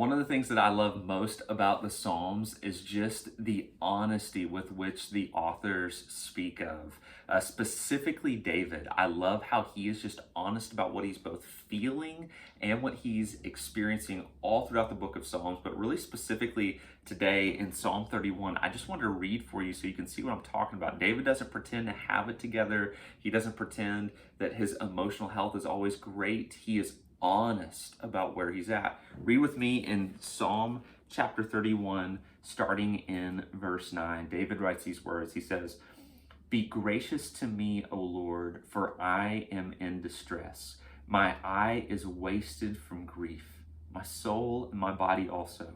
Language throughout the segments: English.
One of the things that I love most about the Psalms is just the honesty with which the authors speak of. Specifically, David. I love how he is just honest about what he's both feeling and what he's experiencing all throughout the book of Psalms, but really specifically today in Psalm 31. I just want to read for you so you can see what I'm talking about. David doesn't pretend to have it together, he doesn't pretend that his emotional health is always great. He is honest about where he's at. Read with me in Psalm chapter 31, starting in verse 9. David writes these words. He says, "Be gracious to me, O Lord, for I am in distress. My eye is wasted from grief, my soul and my body also.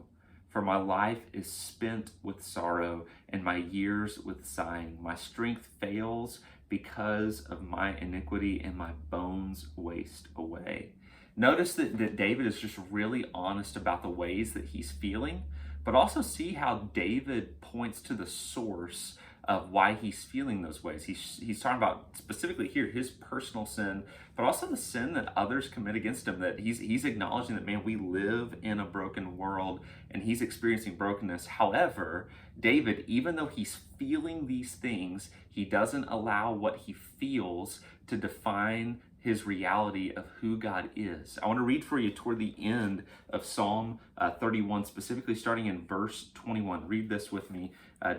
For my life is spent with sorrow, and my years with sighing. My strength fails because of my iniquity, and my bones waste away." Notice that David is just really honest about the ways that he's feeling, but also see how David points to the source of why he's feeling those ways. He's talking about specifically here his personal sin, but also the sin that others commit against him. That he's acknowledging that, man, we live in a broken world and he's experiencing brokenness. However, David, even though he's feeling these things, he doesn't allow what he feels to define his reality of who God is. I want to read for you toward the end of Psalm 31, specifically starting in verse 21. Read this with me.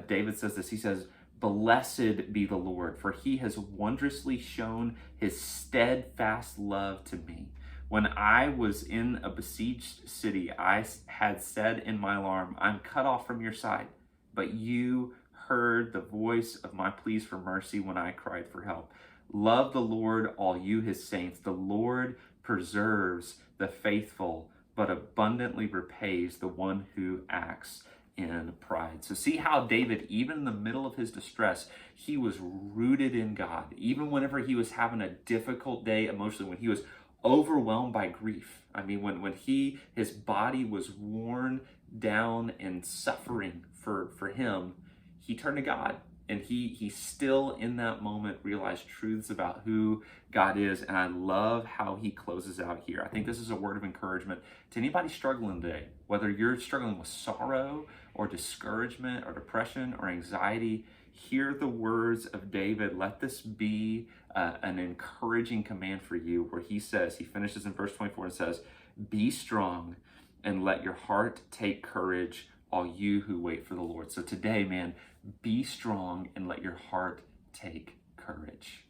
David says this. He says, "Blessed be the Lord, for he has wondrously shown his steadfast love to me. When I was in a besieged city, I had said in my alarm, I'm cut off from your sight. But you heard the voice of my pleas for mercy when I cried for help. Love the Lord, all you his saints. The Lord preserves the faithful, but abundantly repays the one who acts in pride." So see how David, even in the middle of his distress, he was rooted in God. Even whenever he was having a difficult day emotionally, when he was overwhelmed by grief. I mean, when his body was worn down and suffering for him, he turned to God. And he still in that moment realized truths about who God is. And I love how he closes out here. I think this is a word of encouragement to anybody struggling today, whether you're struggling with sorrow or discouragement or depression or anxiety. Hear the words of David. Let this be an encouraging command for you, where he finishes in verse 24 and says, "Be strong and let your heart take courage, all you who wait for the Lord." So today, man, be strong and let your heart take courage.